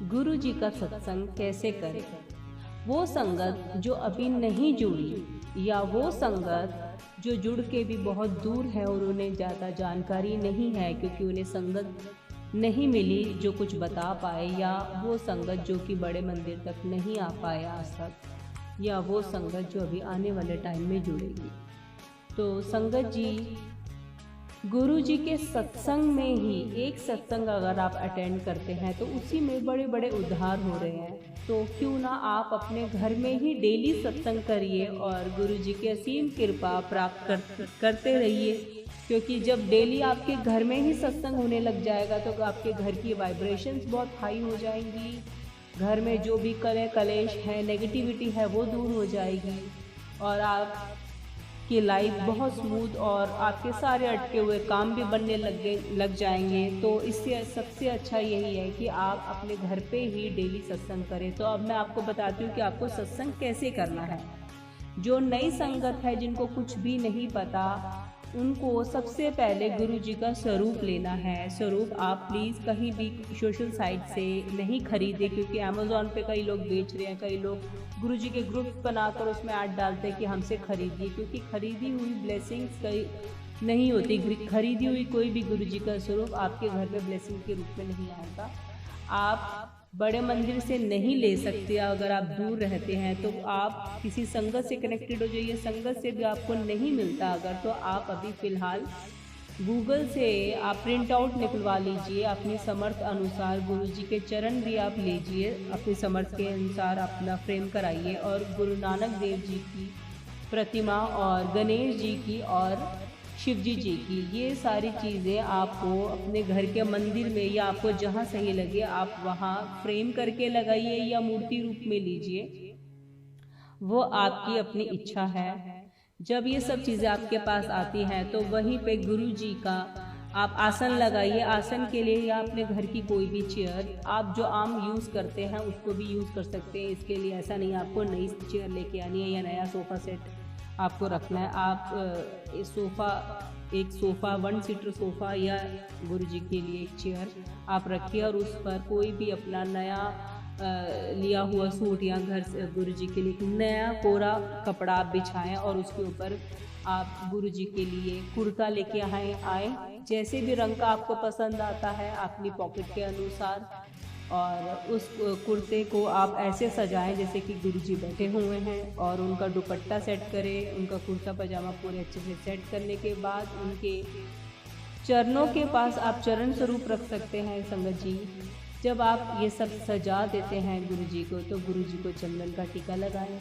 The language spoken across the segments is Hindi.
गुरु जी का सत्संग कैसे करें। वो संगत जो अभी नहीं जुड़ी या वो संगत जो जुड़ के भी बहुत दूर है और उन्हें ज़्यादा जानकारी नहीं है क्योंकि उन्हें संगत नहीं मिली जो कुछ बता पाए, या वो संगत जो कि बड़े मंदिर तक नहीं आ पाए आज तक, या वो संगत जो अभी आने वाले टाइम में जुड़ेगी। तो संगत जी, गुरु जी के सत्संग में ही एक सत्संग अगर आप अटेंड करते हैं तो उसी में बड़े बड़े उद्धार हो रहे हैं। तो क्यों ना आप अपने घर में ही डेली सत्संग करिए और गुरु जी की असीम कृपा प्राप्त करते रहिए, क्योंकि जब डेली आपके घर में ही सत्संग होने लग जाएगा तो आपके घर की वाइब्रेशंस बहुत हाई हो जाएंगी। घर में जो भी कलेश है, नेगेटिविटी है, वो दूर हो जाएगी और आप की लाइफ बहुत स्मूथ और आपके सारे अटके हुए काम भी बनने लग जाएंगे। तो इससे सबसे अच्छा यही है कि आप अपने घर पे ही डेली सत्संग करें। तो अब मैं आपको बताती हूँ कि आपको सत्संग कैसे करना है। जो नई संगत है, जिनको कुछ भी नहीं पता, उनको सबसे पहले गुरु जी का स्वरूप लेना है। स्वरूप आप प्लीज़ कहीं भी सोशल साइट से नहीं खरीदें, क्योंकि अमेज़ॉन पे कई लोग बेच रहे हैं। कई लोग गुरु जी के ग्रुप बनाकर उसमें ऐड डालते हैं कि हमसे खरीदिए, क्योंकि खरीदी हुई ब्लेसिंग्स कई नहीं होती। खरीदी हुई कोई भी गुरु जी का स्वरूप आपके घर में ब्लेसिंग के रूप में नहीं आएगा। आप बड़े मंदिर से नहीं ले सकते। अगर आप दूर रहते हैं तो आप किसी संगत से कनेक्टेड हो जाइए। संगत से भी आपको नहीं मिलता अगर, तो आप अभी फ़िलहाल गूगल से आप प्रिंट आउट निकलवा लीजिए अपनी समर्थ अनुसार। गुरु जी के चरण भी आप लीजिए, अपनी समर्थ के अनुसार अपना फ्रेम कराइए और गुरु नानक देव जी की प्रतिमा और गणेश जी की और शिव जी की, ये सारी चीज़ें आपको अपने घर के मंदिर में या आपको जहाँ सही लगे आप वहाँ फ्रेम करके लगाइए या मूर्ति रूप में लीजिए। वो आपकी अपनी इच्छा है। जब ये सब चीज़ें आपके पास आती हैं तो वहीं पे गुरु जी का आप आसन लगाइए। आसन के लिए या अपने घर की कोई भी चेयर आप जो आम यूज़ करते हैं उसको भी यूज़ कर सकते हैं। इसके लिए ऐसा नहीं आपको नई चेयर लेके आनी है या नया सोफ़ा सेट आपको रखना है। आप एक सोफ़ा 1 सीटर सोफ़ा या गुरु जी के लिए एक चेयर आप रखिए और उस पर कोई भी अपना नया लिया हुआ सूट या घर से गुरु जी के लिए नया कोरा कपड़ा आप बिछाएं और उसके ऊपर आप गुरु जी के लिए कुर्ता लेके आए जैसे भी रंग का आपको पसंद आता है अपनी पॉकेट के अनुसार, और उस कुर्ते को आप ऐसे सजाएं जैसे कि गुरु जी बैठे हुए हैं और उनका दुपट्टा सेट करें। उनका कुर्ता पजामा पूरे अच्छे से सेट करने के बाद उनके चरणों के पास आप चरण स्वरूप रख सकते हैं। संगत जी, जब आप ये सब सजा देते हैं गुरु जी को तो गुरु जी को चंदन का टीका लगाएं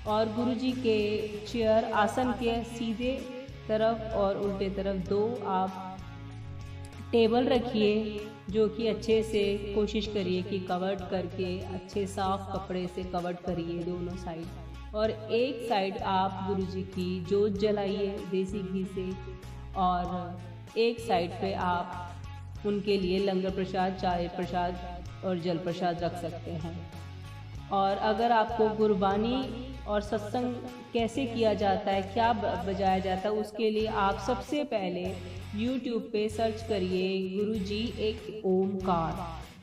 और गुरु जी के चेयर आसन के सीधे तरफ और उल्टे तरफ 2 आप टेबल रखिए, जो कि अच्छे से कोशिश करिए कि कवर्ड करके अच्छे साफ कपड़े से कवर्ड करिए दोनों साइड। और एक साइड आप गुरु जी की जोत जलाइए देसी घी से और एक साइड पे आप उनके लिए लंगर प्रसाद, चाय प्रसाद और जल प्रसाद रख सकते हैं। और अगर आपको गुरबानी और सत्संग कैसे किया जाता है, क्या बजाया जाता है, उसके लिए आप सबसे पहले YouTube पे सर्च करिए गुरु जी एक ओमकार।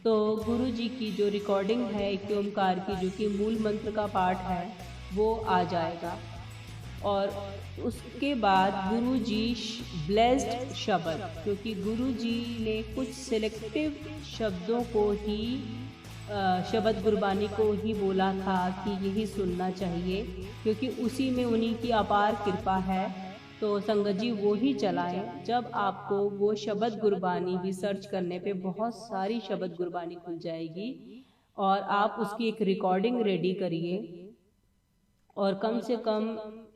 तो गुरु जी की जो रिकॉर्डिंग है एक ओमकार की, जो कि मूल मंत्र का पाठ है, वो आ जाएगा। और उसके बाद गुरु जी ब्लेस्ड शब्द, क्योंकि गुरु जी ने कुछ सिलेक्टिव शब्दों को ही शब्द गुरबानी को ही बोला था कि यही सुनना चाहिए, क्योंकि उसी में उन्हीं की अपार कृपा है। तो संगत जी वो ही चलाएं। जब आपको वो शब्द गुरबानी भी सर्च करने पे बहुत सारी शब्द गुरबानी खुल जाएगी और आप उसकी एक रिकॉर्डिंग रेडी करिए और कम से कम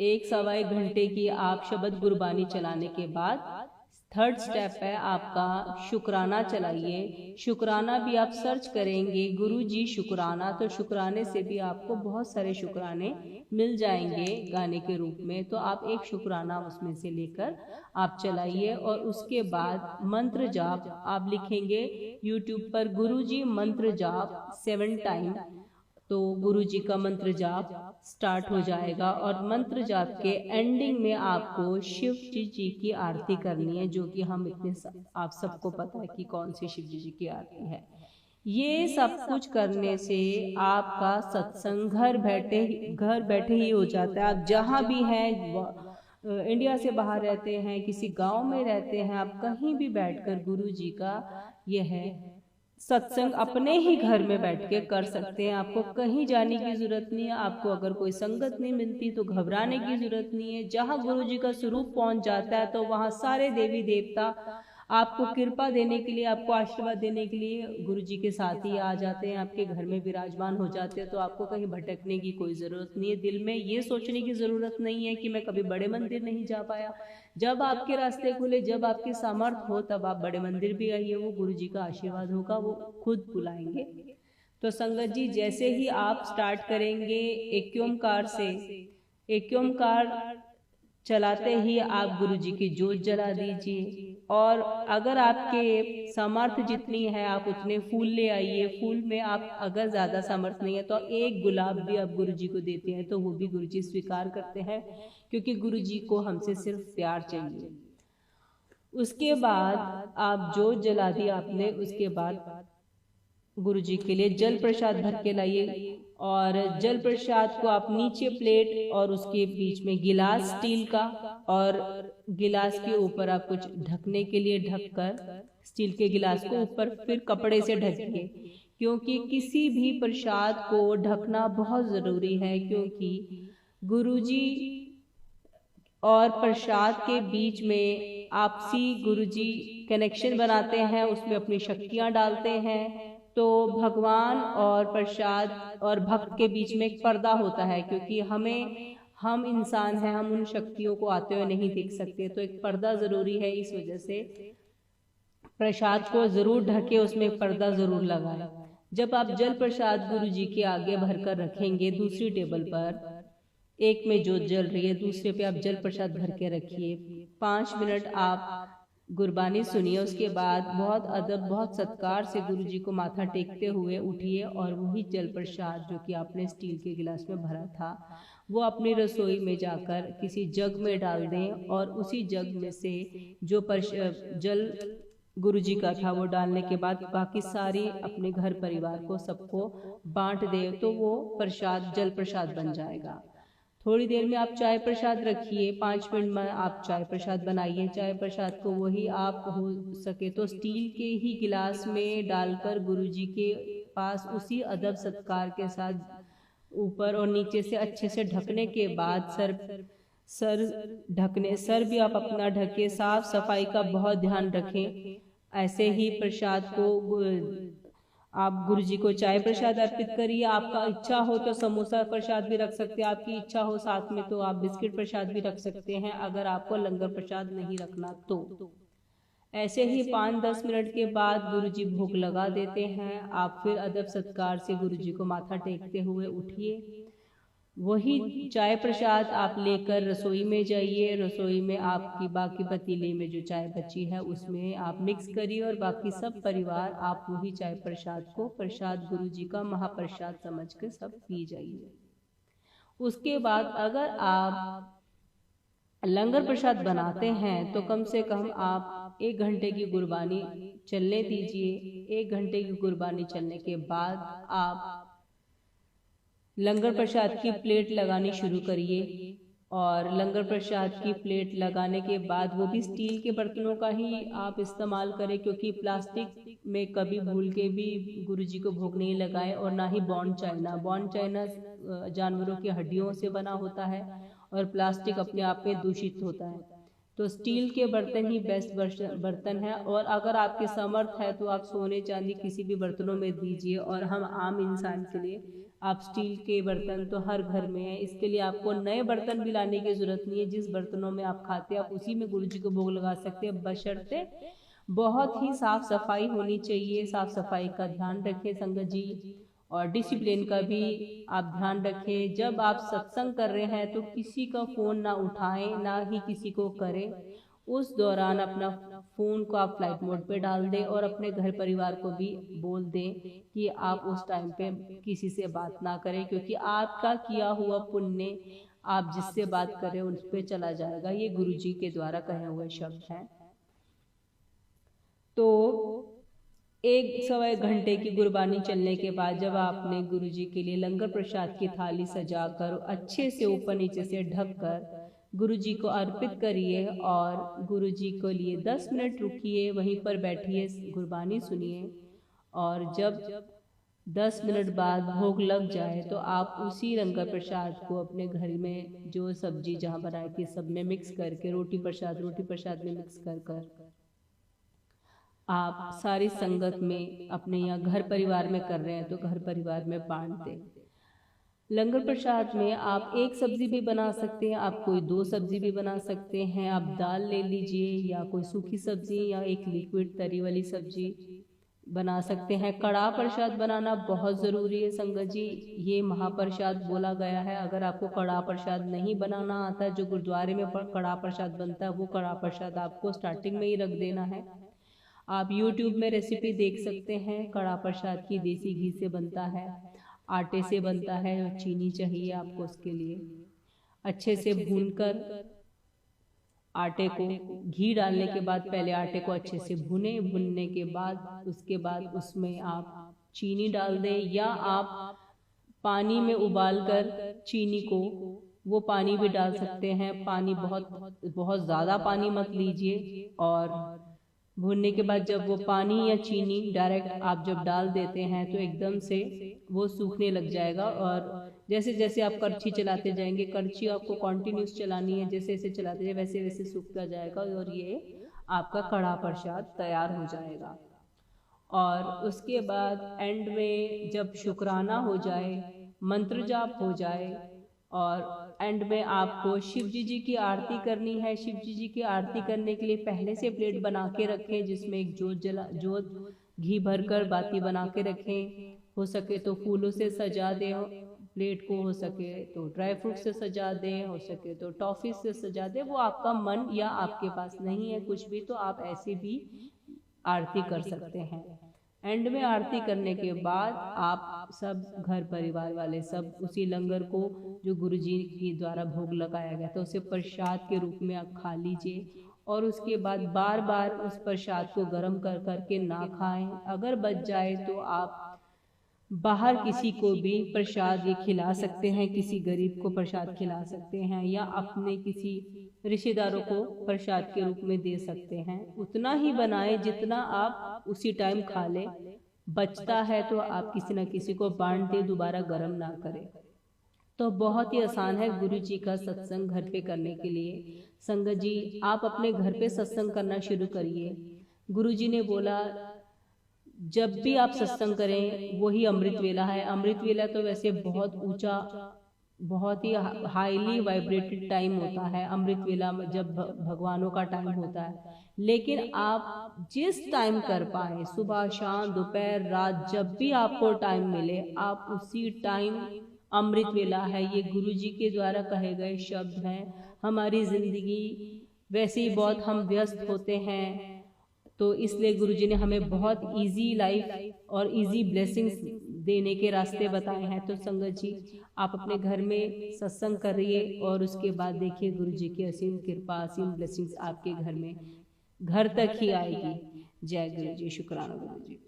1-1.25 घंटे की आप शब्द गुरबानी चलाने के बाद 3rd स्टेप है आपका शुक्राना चलाइए। शुक्राना भी आप सर्च करेंगे गुरु जी शुक्राना, तो शुक्राने से भी आपको बहुत सारे शुक्राने मिल जाएंगे गाने के रूप में। तो आप एक शुक्राना उसमें से लेकर आप चलाइए और उसके बाद मंत्र जाप आप लिखेंगे YouTube पर गुरु जी मंत्र जाप 7 टाइम, तो गुरु जी का मंत्र जाप स्टार्ट हो जाएगा। और मंत्र जाप के एंडिंग में आपको शिव जी की आरती करनी है, जो कि हम इतने आप सबको पता है कि कौन सी शिव जी की आरती है। ये सब कुछ करने से आपका सत्संग घर बैठे ही हो जाता है। आप जहाँ भी हैं, इंडिया से बाहर रहते हैं, किसी गांव में रहते हैं, आप कहीं भी बैठकर गुरु जी का यह सत्संग अपने ही घर में बैठ के कर सकते हैं। आपको कहीं जाने की जरूरत नहीं है। आपको अगर कोई संगत नहीं मिलती तो घबराने की जरूरत नहीं है। जहाँ गुरु जी का स्वरूप पहुंच जाता है तो वहाँ सारे देवी देवता आपको कृपा देने के लिए, आपको आशीर्वाद देने के लिए गुरु जी के साथ ही आ जाते हैं, आपके घर में विराजमान हो जाते हैं। तो आपको कहीं भटकने की कोई ज़रूरत नहीं है। दिल में ये सोचने की ज़रूरत नहीं है कि मैं कभी बड़े मंदिर नहीं जा पाया। जब आपके रास्ते खुले, जब आपकी सामर्थ्य हो, तब आप बड़े मंदिर भी आइए। वो गुरु जी का आशीर्वाद होगा, वो खुद बुलाएंगे। तो संगत जी, जैसे ही आप स्टार्ट करेंगे एक ओंकार से, एक ओंकार चलाते ही आप गुरु जी की ज्योत जला दीजिए। और अगर आपके सामर्थ्य जितनी है, आप उतने फूल ले आइए। फूल में आप अगर ज़्यादा सामर्थ्य नहीं है तो एक गुलाब भी आप गुरु जी को देते हैं तो वो भी गुरु जी स्वीकार करते हैं, क्योंकि गुरु जी को हमसे सिर्फ प्यार चाहिए। उसके बाद आप ज्योत जला दी आपने, उसके बाद गुरु जी के लिए जल प्रसाद भर के लाइए। और जल प्रसाद को आप नीचे प्लेट और उसके बीच में गिलास स्टील का, और गिलास के ऊपर आप कुछ ढकने के लिए ढककर स्टील के गिलास को ऊपर फिर कपड़े से ढकिए, क्योंकि किसी भी प्रसाद को ढकना बहुत ज़रूरी है। क्योंकि गुरु जी और प्रसाद के बीच में आपसी गुरु जी कनेक्शन बनाते हैं, उसमें अपनी शक्तियाँ डालते हैं। तो भगवान और प्रसाद और भक्त के बीच में एक पर्दा होता है, क्योंकि हम इंसान हैं, हम उन शक्तियों को आते हुए नहीं देख सकते, तो एक पर्दा ज़रूरी है। इस वजह से प्रसाद को ज़रूर ढके, उसमें एक पर्दा ज़रूर लगाएं। जब आप जल प्रसाद गुरु जी के आगे भरकर रखेंगे, दूसरी टेबल पर एक में जोत जल रही है, दूसरे पे आप जल प्रसाद भर के रखिए। 5 मिनट आप गुरबानी सुनिए। उसके बाद बहुत अदब, बहुत सत्कार से गुरु जी को माथा टेकते हुए उठिए और वही जल प्रसाद जो कि आपने स्टील के गिलास में भरा था, वो अपनी रसोई में जाकर किसी जग में डाल दें। और उसी जग में से जो जल गुरु जी का था वो डालने के बाद बाकी सारी अपने घर परिवार को सबको बांट दे, तो वो प्रसाद जल प्रसाद बन जाएगा। थोड़ी देर में आप चाय प्रसाद रखिए, 5 मिनट में आप चाय प्रसाद बनाइए। चाय प्रसाद को वही आप हो सके तो स्टील के ही गिलास में डालकर गुरु जी के पास उसी अदब सत्कार के साथ ऊपर और नीचे से अच्छे से ढकने के बाद सर भी आप अपना ढके। साफ सफाई का बहुत ध्यान रखें। ऐसे ही प्रसाद को आप गुरु जी को चाय प्रसाद अर्पित करिए। आपका इच्छा हो तो समोसा प्रसाद भी रख सकते हैं, आपकी इच्छा हो साथ में तो आप बिस्किट प्रसाद भी रख सकते हैं, अगर आपको लंगर प्रसाद नहीं रखना तो। ऐसे ही 5-10 मिनट के बाद गुरु जी भोग लगा देते हैं। आप फिर अदब सत्कार से गुरु जी को माथा टेकते हुए उठिए। वही चाय प्रसाद आप लेकर रसोई में जाइए। रसोई में आपकी बाकी पतीले में जो चाय बची है उसमें आप मिक्स करिए और बाकी सब परिवार आप वही चाय प्रसाद को प्रसाद गुरु जी का महाप्रसाद समझकर सब पी जाइए। उसके बाद अगर आप लंगर प्रसाद बनाते हैं तो कम से कम आप 1 घंटे की गुरबानी चलने दीजिए। 1 घंटे की गुरबानी चलने के बाद आप लंगर प्रसाद की प्लेट लगानी शुरू करिए। और लंगर प्रसाद की प्लेट लगाने के बाद वो भी स्टील के बर्तनों का ही आप इस्तेमाल करें, क्योंकि प्लास्टिक में कभी भूल के भी गुरु जी को भोग नहीं लगाए। और ना ही बॉन चाइना जानवरों की हड्डियों से बना होता है और प्लास्टिक अपने आप में दूषित होता है। तो स्टील के बर्तन ही बेस्ट बर्तन है। और अगर आपके समर्थ है तो आप सोने चांदी किसी भी बर्तनों में दीजिए। और हम आम इंसान के लिए आप स्टील के बर्तन तो हर घर में है, इसके लिए आपको नए बर्तन भी लाने की जरूरत नहीं है। जिस बर्तनों में आप खाते हैं आप उसी में गुरु जी को भोग लगा सकते हैं, बशर्ते बहुत ही साफ सफाई होनी चाहिए। साफ सफाई का ध्यान रखें संगत जी, और डिसिप्लिन का भी आप ध्यान रखें। जब आप सत्संग कर रहे हैं तो किसी का फ़ोन ना उठाएं, ना ही किसी को करें। उस दौरान अपना फ़ोन को आप फ्लाइट मोड पे डाल दें और अपने घर परिवार को भी बोल दें कि आप उस टाइम पे किसी से बात ना करें, क्योंकि आपका किया हुआ पुण्य आप जिससे बात करें उस पर चला जाएगा। ये गुरु जी के द्वारा कहे हुए शब्द हैं। तो 1 सवा 1 घंटे की गुरबानी चलने के बाद जब आपने गुरु जी के लिए लंगर प्रसाद की थाली सजाकर अच्छे से ऊपर नीचे से ढक कर गुरु जी को अर्पित करिए और गुरु जी को लिए 10 मिनट रुकिए, वहीं पर बैठिए, गुरबानी सुनिए। और जब 10 मिनट बाद भोग लग जाए तो आप उसी लंगर प्रसाद को अपने घर में जो सब्जी जहाँ बनाई थी सब में मिक्स करके रोटी प्रसाद में मिक्स कर आप सारी संगत में अपने यहाँ घर परिवार में कर रहे हैं तो घर परिवार में बांट दें। लंगर प्रसाद में आप 1 सब्जी भी बना सकते हैं, आप कोई 2 सब्जी भी बना सकते हैं, आप दाल ले लीजिए या कोई सूखी सब्जी या एक लिक्विड तरी वाली सब्जी बना सकते हैं। कड़ाह प्रसाद बनाना बहुत ज़रूरी है संगत जी, ये महाप्रसाद बोला गया है। अगर आपको कड़ाह प्रसाद नहीं बनाना आता, जो गुरुद्वारे में कड़ाह प्रसाद बनता है वो कड़ाह प्रसाद आपको स्टार्टिंग में ही रख देना है। आप YouTube में रेसिपी देख सकते हैं। कड़ाह प्रसाद की देसी घी से बनता है, आटे से बनता है, चीनी चाहिए आपको उसके लिए। अच्छे से भूनकर आटे को घी डालने के बाद पहले आटे को अच्छे से भुनने के बाद उसके बाद उसमें आप चीनी डाल दें या आप पानी में उबाल कर चीनी को वो पानी भी डाल सकते हैं। पानी बहुत ज़्यादा पानी मत लीजिए। और भूनने के बाद जब वो पानी या चीनी डायरेक्ट आप जब डाल देते हैं तो एकदम से वो सूखने लग जाएगा। और जैसे जैसे आप करछी चलाते जाएंगे, करछी आपको कंटिन्यूस चलानी है, जैसे जैसे चलाते जाए वैसे वैसे सूखता जाएगा और ये आपका कड़ाह प्रसाद तैयार हो जाएगा। और उसके बाद एंड में जब शुक्राना हो जाए, मंत्र जाप हो जाए और एंड में आपको शिव जी की आरती करनी है। शिव जी की आरती करने के लिए पहले से प्लेट बना के रखें जिसमें एक जोत घी भरकर बाती बना के रखें। हो सके तो फूलों से सजा दें प्लेट को, हो सके तो ड्राई फ्रूट से सजा दें, हो सके तो टॉफी से सजा दें। वो आपका मन या आपके पास नहीं है कुछ भी तो आप ऐसे भी आरती कर सकते हैं। एंड में आरती करने के बाद आप सब घर परिवार वाले सब उसी लंगर को जो गुरुजी के द्वारा भोग लगाया गया था उसे प्रसाद के रूप में आप खा लीजिए। और उसके बाद बार बार उस प्रसाद को गर्म कर करके ना खाएं। अगर बच जाए तो आप बाहर किसी को भी प्रसाद ये खिला सकते हैं, किसी गरीब को प्रसाद खिला सकते हैं या अपने किसी रिश्तेदारों को प्रसाद के रूप में दे सकते हैं। उतना ही बनाएं जितना आप उसी टाइम खा लें। बचता है तो आप किसी न किसी को बांट दें, दोबारा गर्म ना करें। तो बहुत ही आसान है गुरु जी का सत्संग घर पे करने के लिए। संगत जी आप अपने घर पे सत्संग करना शुरू करिए। गुरु जी ने बोला जब भी आप सत्संग करें वही अमृत वेला है। अमृत वेला तो वैसे बहुत ऊंचा, बहुत ही हाईली वाइब्रेटेड टाइम होता है अमृत वेला जब भगवानों का टाइम होता है। लेकिन आप जिस टाइम कर पाए, सुबह शाम दोपहर रात, जब भी आपको टाइम मिले आप उसी टाइम अमृत वेला है। ये गुरु जी के द्वारा कहे गए शब्द हैं। हमारी जिंदगी वैसे ही बहुत हम व्यस्त होते हैं तो इसलिए गुरुजी ने हमें बहुत इजी लाइफ और इजी ब्लेसिंग्स देने के रास्ते बताए हैं। तो संगत जी आप अपने घर में सत्संग करिए और उसके बाद देखिए गुरुजी की असीम कृपा, असीम ब्लेसिंग्स आपके घर में घर तक ही आएगी। जय गुरु जी, शुक्राना गुरु जी।